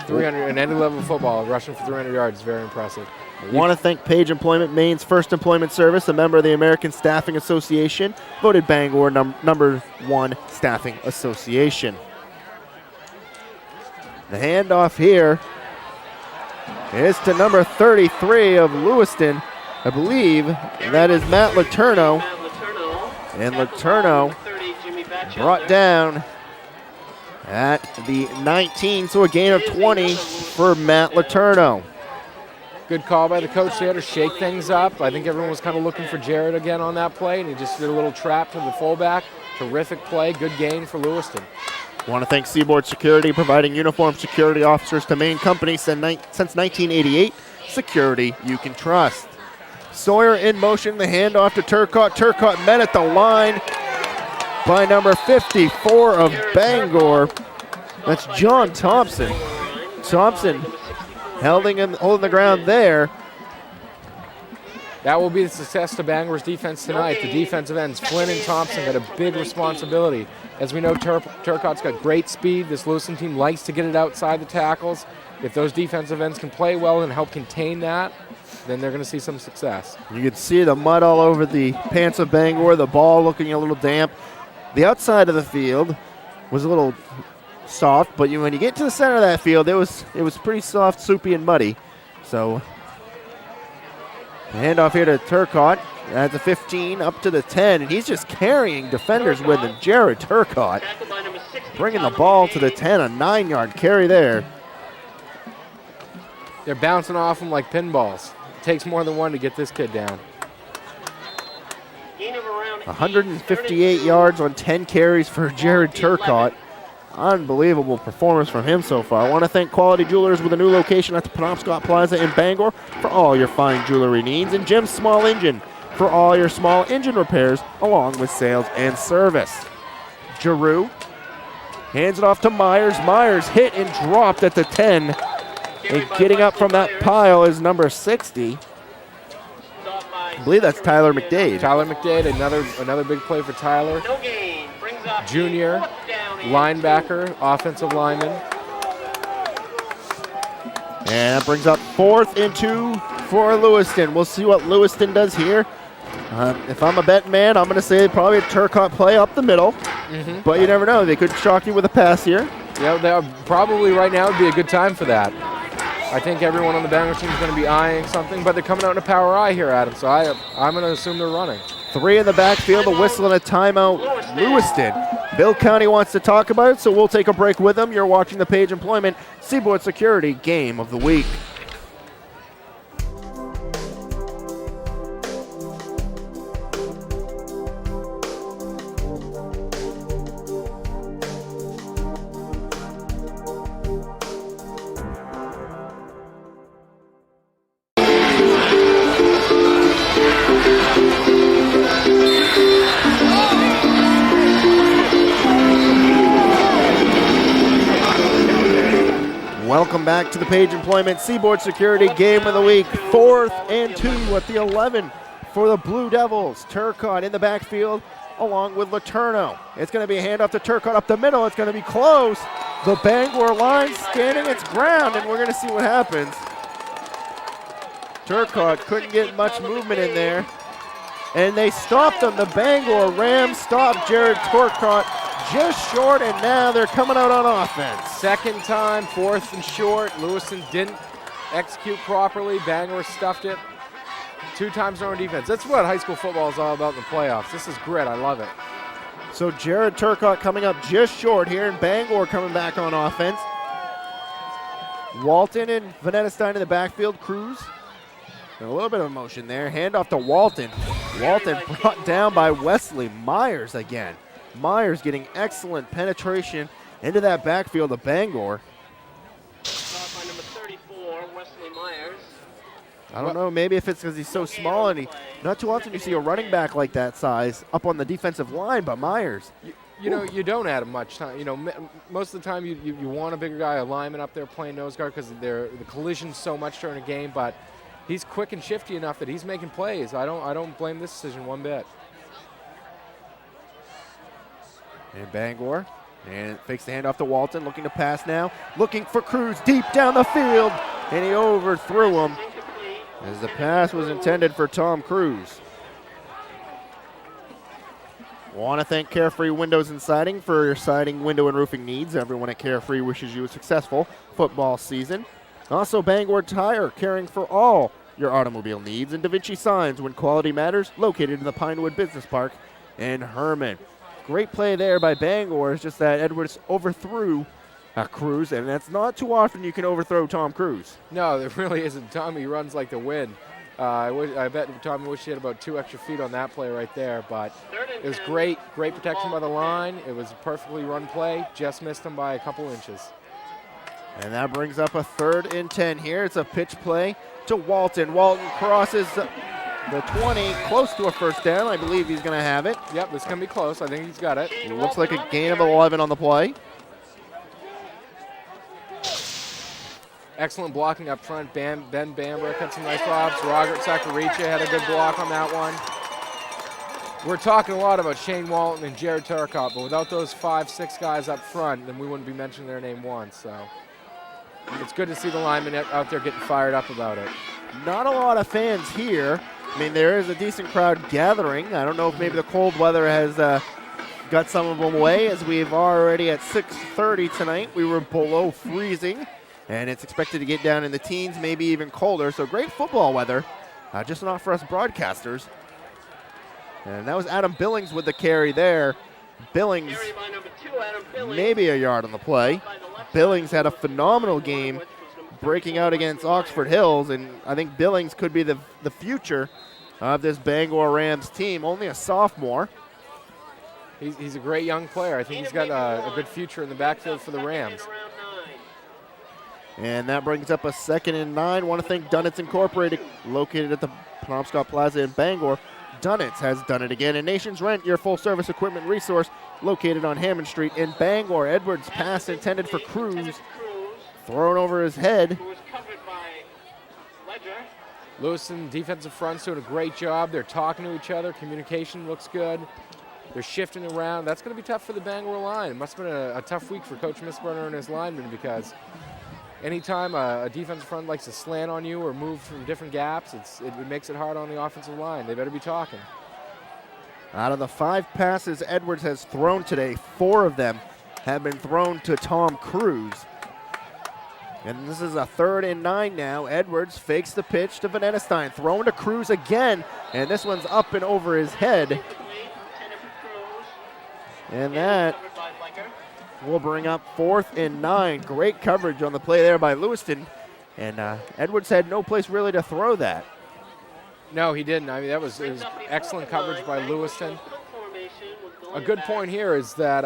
300 in any level of football, rushing for 300 yards is very impressive. I want to thank Page Employment, Maine's first employment service, a member of the American Staffing Association, voted Bangor number 1 staffing association. The handoff here is to number 33 of Lewiston. I believe that is Matt Letourneau. And Letourneau brought down at the 19, so a gain of 20 for Matt Letourneau. Good call by the coach there to shake things up. I think everyone was kind of looking for Jared again on that play, and he just did a little trap to the fullback. Terrific play, good gain for Lewiston. I want to thank Seaboard Security, providing uniformed security officers to Maine company since 1988. Security you can trust. Sawyer in motion, the handoff to Turcotte. Turcotte met at the line by number 54 of Bangor. That's John Thompson. Thompson holding the ground there. That will be the success to Bangor's defense tonight. The defensive ends, Flynn and Thompson, got a big responsibility. As we know, Turcotte's got great speed. This Lewiston team likes to get it outside the tackles. If those defensive ends can play well and help contain that, then they're going to see some success. You can see the mud all over the pants of Bangor, the ball looking a little damp. The outside of the field was a little soft, but when you get to the center of that field, it was pretty soft, soupy, and muddy. So, handoff here to Turcotte at the 15, up to the 10, and he's just carrying defenders with him. Jared Turcotte bringing the ball to the 10, a 9-yard carry there. They're bouncing off him like pinballs. It takes more than one to get this kid down. 158 yards on 10 carries for Jared Turcotte. Unbelievable performance from him so far. I want to thank Quality Jewelers with a new location at the Penobscot Plaza in Bangor for all your fine jewelry needs, and Jim's Small Engine for all your small engine repairs along with sales and service. Giroux hands it off to Myers. Myers hit and dropped at the 10. And getting up from that pile is number 60. I believe that's Tyler McDade. Tyler McDade, another big play for Tyler. Junior, linebacker, offensive lineman. And that brings up 4th and 2 for Lewiston. We'll see what Lewiston does here. If I'm a betting man, I'm going to say probably a Turcotte play up the middle. But you never know. They could shock you with a pass here. Yeah, probably right now would be a good time for that. I think everyone on the Bangor team is going to be eyeing something, but they're coming out in a power eye here, Adam, so I'm going to assume they're running. 3 in the backfield, a whistle and a timeout. Lewiston. Bill County wants to talk about it, so we'll take a break with them. You're watching the Page Employment Seaboard Security Game of the Week. Welcome back to the Page Employment Seaboard Security Game of the Week. 4th and 2 at the 11 for the Blue Devils. Turcotte in the backfield along with Letourneau. It's going to be a handoff to Turcotte up the middle. It's going to be close. The Bangor line standing its ground, and we're going to see what happens. Turcotte couldn't get much movement in there, and they stopped them. The Bangor Rams stopped Jared Turcotte just short, and now they're coming out on offense. Second time, 4th and short. Lewiston didn't execute properly. Bangor stuffed it. 2 times on defense. That's what high school football is all about in the playoffs. This is grit. I love it. So Jared Turcotte coming up just short here, and Bangor coming back on offense. Walton and Venetestein in the backfield. Cruz. And a little bit of motion there. Handoff to Walton. Walton brought down by Wesley Myers again. Myers getting excellent penetration into that backfield of Bangor. By number 34, Wesley Myers. I don't know, maybe if it's because he's so small, and not too often you see a running back like that size up on the defensive line, but Myers. You know, you don't add him much time. You know, most of the time you want a bigger guy, a lineman up there playing nose guard because the collision's so much during a game, but he's quick and shifty enough that he's making plays. I don't blame this decision one bit. And Bangor, and fakes the handoff to Walton, looking to pass now, looking for Cruz deep down the field, and he overthrew him as the pass was intended for Tom Cruz. Want to thank Carefree Windows and Siding for your siding, window, and roofing needs. Everyone at Carefree wishes you a successful football season. Also, Bangor Tire, caring for all your automobile needs, and Da Vinci Signs, when quality matters, located in the Pinewood Business Park in Herman. Great play there by Bangor. It's just that Edwards overthrew Cruz, and that's not too often you can overthrow Tom Cruz. No, there really isn't. Tommy runs like the wind. I bet Tommy wished he had about 2 extra feet on that play right there, but it was great protection by the line. It was a perfectly run play, just missed him by a couple inches. And that brings up a 3rd and 10 here. It's a pitch play to Walton. Walton crosses the 20, close to a first down. I believe he's going to have it. Yep, this is going to be close. I think he's got it. It looks like a gain of 11 on the play. Excellent blocking up front. Ben Bamber had some nice blocks. Robert Sacaricia had a good block on that one. We're talking a lot about Shane Walton and Jared Turcotte, but without those 5-6 guys up front, then we wouldn't be mentioning their name once. So it's good to see the linemen out there getting fired up about it. Not a lot of fans here. I mean, there is a decent crowd gathering. I don't know if maybe the cold weather has got some of them away, as we've already at 6:30 tonight. We were below freezing, and it's expected to get down in the teens, maybe even colder. So great football weather, just not for us broadcasters. And that was Adam Billings with the carry there. Billings, maybe a yard on the play. Billings had a phenomenal game breaking out against Oxford Hills, and I think Billings could be the future of this Bangor Rams team, only a sophomore. He's a great young player. I think he's got a good future in the backfield for the Rams. And that brings up a 2nd and 9. Want to thank Dunnett's Incorporated, located at the Penobscot Plaza in Bangor. Dunnett's has done it again. And Nations Rent, your full-service equipment resource, located on Hammond Street in Bangor. Edwards' pass intended for Cruz, thrown over his head. Lewiston defensive front's doing a great job. They're talking to each other. Communication looks good. They're shifting around. That's going to be tough for the Bangor line. It must have been a tough week for Coach Missburner and his linemen, because anytime a defensive front likes to slant on you or move from different gaps, it makes it hard on the offensive line. They better be talking. Out of the 5 passes Edwards has thrown today, 4 of them have been thrown to Tom Cruz. And this is a 3rd and 9 now. Edwards fakes the pitch to Vanetestein, thrown to Cruz again, and this one's up and over his head. And that will bring up 4th and 9. Great coverage on the play there by Lewiston. And Edwards had no place really to throw that. No, he didn't. I mean, it was excellent coverage by Lewiston. A good point here is that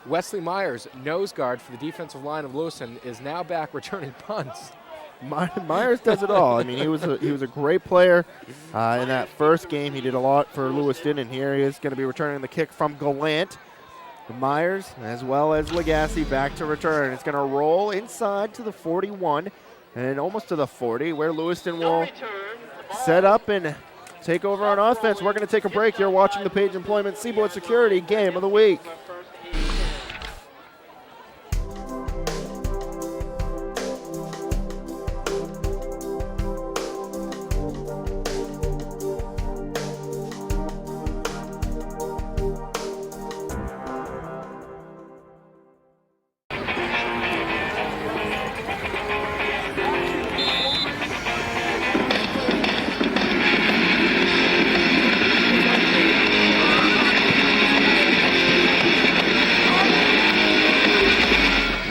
Wesley Myers, nose guard for the defensive line of Lewiston, is now back returning punts. Myers does it all. I mean, he was a great player in that first game. He did a lot for Lewiston, and here he is going to be returning the kick from Gallant. Myers, as well as Legassi, back to return. It's going to roll inside to the 41 and almost to the 40, where Lewiston will set up and take over on offense. We're going to take a break. You're watching the Page Employment Seaboard Security Game of the Week.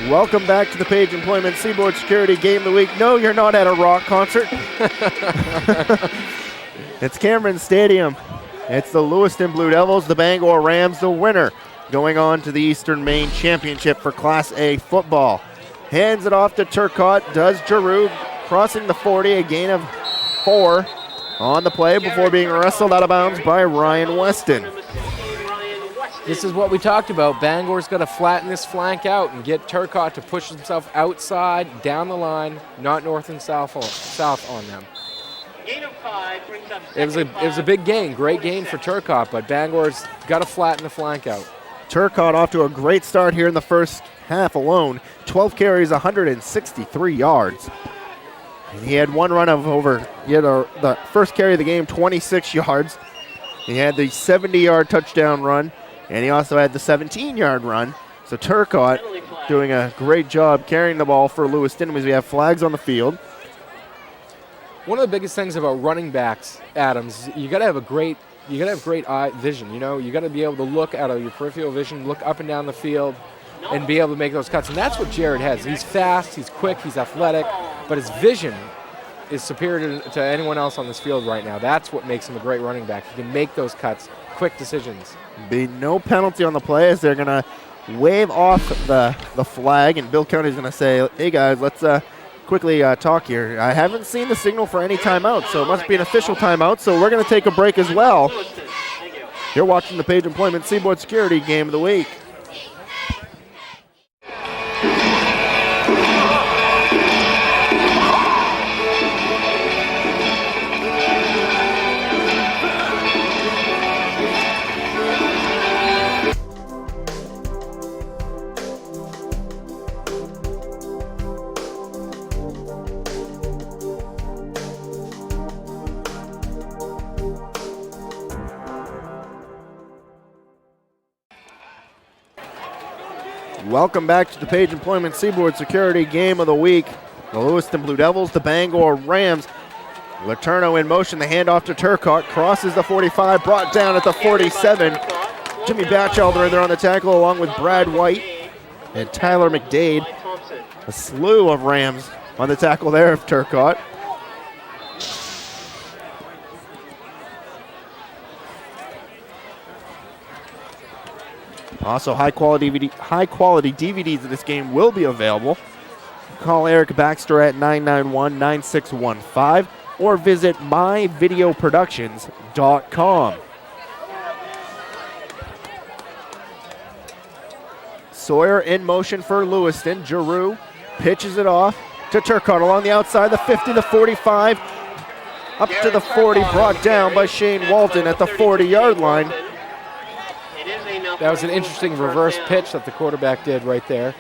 Welcome back to the Page Employment Seaboard Security Game of the Week. No, you're not at a rock concert. It's Cameron Stadium. It's the Lewiston Blue Devils, the Bangor Rams, the winner, going on to the Eastern Maine Championship for Class A football. Hands it off to Turcotte, does Giroux, crossing the 40, a gain of 4 on the play before being wrestled out of bounds by Ryan Weston. This is what we talked about. Bangor's got to flatten this flank out and get Turcotte to push himself outside, down the line, not north and south on them. it was a big gain, great gain for Turcotte, but Bangor's got to flatten the flank out. Turcotte off to a great start here in the first half alone. 12 carries, 163 yards. And he had one run of the first carry of the game, 26 yards. He had the 70-yard touchdown run, and he also had the 17-yard run. So Turcotte doing a great job carrying the ball for Lewiston as we have flags on the field. One of the biggest things about running backs, Adams, you got to have great eye vision. You know, you got to be able to look out of your peripheral vision, look up and down the field, and be able to make those cuts. And that's what Jared has. He's fast, he's quick, he's athletic, but his vision is superior to anyone else on this field right now. That's what makes him a great running back. He can make those cuts, quick decisions. Be no penalty on the play as they're going to wave off the flag, and Bill County is going to say, hey guys, let's quickly talk here. I haven't seen the signal for any timeout, so it must be an official timeout, so we're going to take a break as well. You're watching the Page Employment Seaboard Security Game of the Week. Welcome back to the Page Employment Seaboard Security Game of the Week. The Lewiston Blue Devils, the Bangor Rams. Letourneau in motion, the handoff to Turcotte, crosses the 45, brought down at the 47. Jimmy Batchelder in there on the tackle along with Brad White and Tyler McDade. A slew of Rams on the tackle there of Turcotte. Also, high-quality DVDs of this game will be available. Call Eric Baxter at 991-9615 or visit myvideoproductions.com. Sawyer in motion for Lewiston. Giroux pitches it off to Turcotte along the outside, the 50, the 45, up to the 40, brought down by Shane Walton at the 40-yard line. That was an interesting reverse pitch that the quarterback did right there.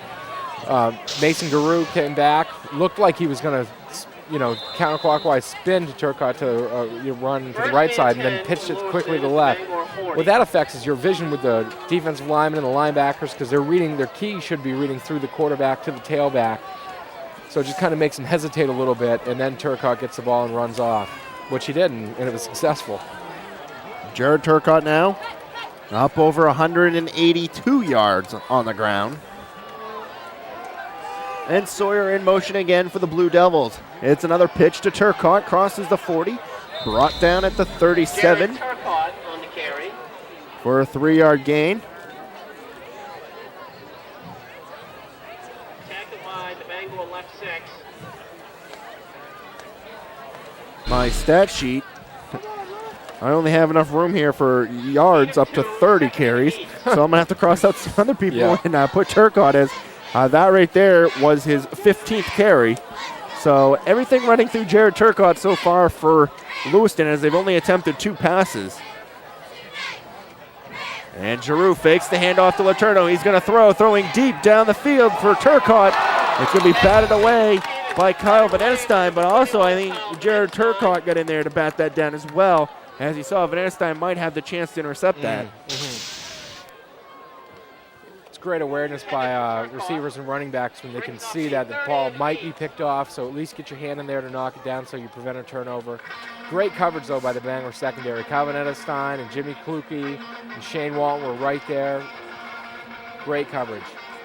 Mason Giroux came back, looked like he was going to, counterclockwise spin to Turcotte to run to the right side, and then pitched it quickly to the left. What that affects is your vision with the defensive linemen and the linebackers, because their key should be reading through the quarterback to the tailback. So it just kind of makes him hesitate a little bit, and then Turcotte gets the ball and runs off, which he did, and it was successful. Jared Turcotte now up over 182 yards on the ground. And Sawyer in motion again for the Blue Devils. It's another pitch to Turcotte, crosses the 40, brought down at the 37 for a 3-yard gain. Tackled by the Bangor left 6. My stat sheet, I only have enough room here for yards up to 30 carries, so I'm going to have to cross out some other people and put Turcotte as that right there was his 15th carry. So everything running through Jared Turcotte so far for Lewiston as they've only attempted 2 passes. And Giroux fakes the handoff to Letourneau. He's going to throwing deep down the field for Turcotte. It's going to be batted away by Kyle Van Enstein, but also I think Jared Turcotte got in there to bat that down as well, as he saw Van Enstein might have the chance to intercept that. It's great awareness by receivers and running backs when they can see that the ball might be picked off, so at least get your hand in there to knock it down so you prevent a turnover. Great coverage, though, by the Bangor secondary. Kyle Van Enstein and Jimmy Kluke and Shane Walton were right there. Great coverage.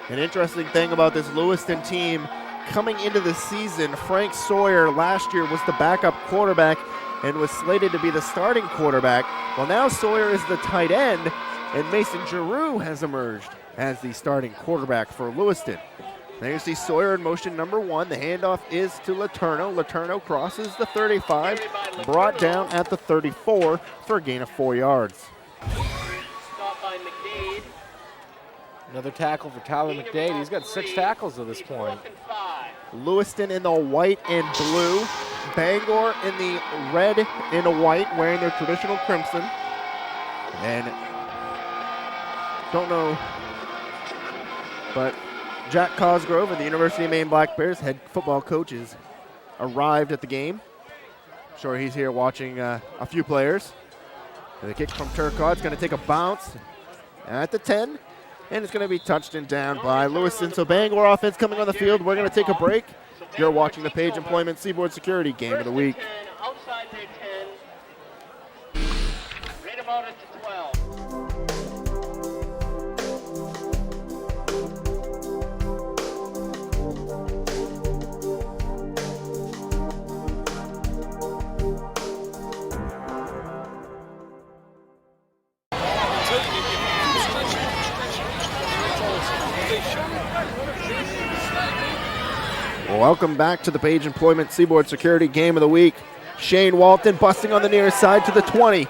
An interesting thing about this Lewiston team, coming into the season, Frank Sawyer last year was the backup quarterback and was slated to be the starting quarterback. Well, now Sawyer is the tight end, and Mason Giroux has emerged as the starting quarterback for Lewiston. There you see Sawyer in motion, number 1. The handoff is to Letourneau. Letourneau crosses the 35, brought down at the 34 for a gain of 4 yards. Stopped by McDade. Another tackle for Tyler McDade. He's got 6 tackles at this point. Lewiston in the white and blue. Bangor in the red and white, wearing their traditional crimson. And don't know, but Jack Cosgrove of the University of Maine Black Bears, head football coach, has arrived at the game. I'm sure he's here watching a few players. And the kick from Turcotte is going to take a bounce at the 10, and it's going to be touched and down by Lewiston. So Bangor offense coming on the field. We're going to take a break. You're watching the Page Employment Seaboard Security Game of the Week. Outside their 10. Right about at the 12. Welcome back to the Page Employment Seaboard Security Game of the Week. Shane Walton busting on the near side to the 20.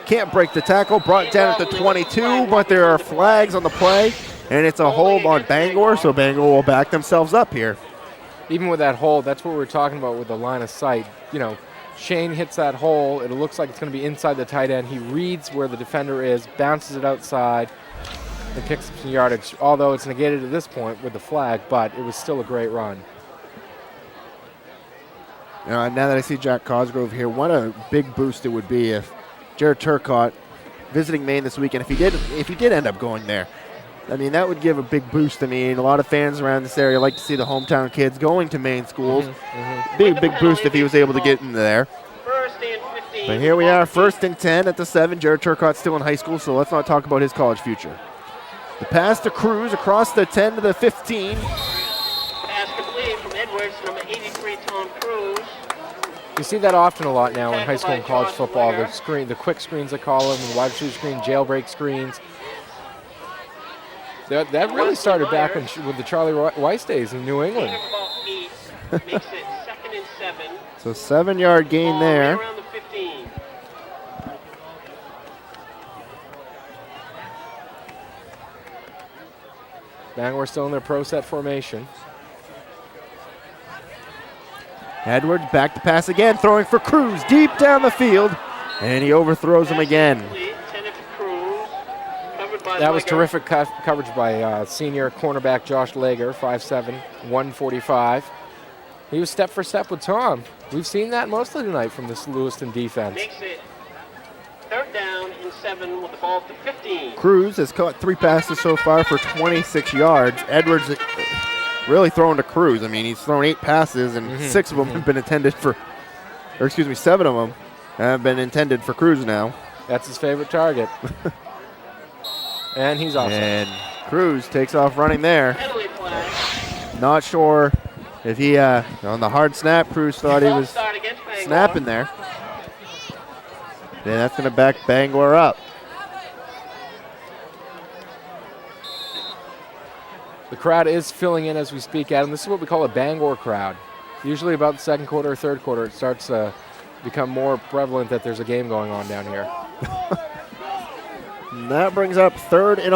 Can't break the tackle, brought down at the 22, but there are flags on the play, and it's a hold on Bangor, so Bangor will back themselves up here. Even with that hold, that's what we're talking about with the line of sight. You know, Shane hits that hole. It looks like it's going to be inside the tight end. He reads where the defender is, bounces it outside, and picks up some yardage, although it's negated at this point with the flag, but it was still a great run. Now that I see Jack Cosgrove here, what a big boost it would be if Jared Turcotte visiting Maine this weekend, if he did end up going there. I mean, that would give a big boost. I mean, a lot of fans around this area like to see the hometown kids going to Maine schools. Big boost if he was able to get in there. First and 15. But here we are, 1st and 10 at the 7. Jared Turcotte's still in high school, so let's not talk about his college future. The pass to Cruz across the 10 to the 15. Pass complete from Edwards, number 83, Tom Cruz. You see that often a lot now in high school and college football. The quick screens they call them, the wide receiver screen, jailbreak screens. That really started back with the Charlie Weiss days in New England. Makes it 2nd and 7. So 7-yard gain there. Around the 15. Bangor still in their pro set formation. Edwards back to pass again, throwing for Cruz deep down the field, and he overthrows him again. That was terrific coverage by senior cornerback Josh Lager, 5'7", 145. He was step for step with Tom. We've seen that mostly tonight from this Lewiston defense. Makes it 3rd down and 7 with the ball at the 15. Cruz has caught 3 passes so far for 26 yards. Edwards really throwing to Cruz. I mean, he's thrown 8 passes, and 6 of them have been intended for, 7 of them have been intended for Cruz now. That's his favorite target. And he's off. And Cruz takes off running there. Not sure if he, on the hard snap, Cruz thought he was snapping there. Then that's going to back Bangor up. The crowd is filling in as we speak, Adam. This is what we call a Bangor crowd. Usually about the 2nd quarter or 3rd quarter, it starts to become more prevalent that there's a game going on down here. And that brings up 3rd and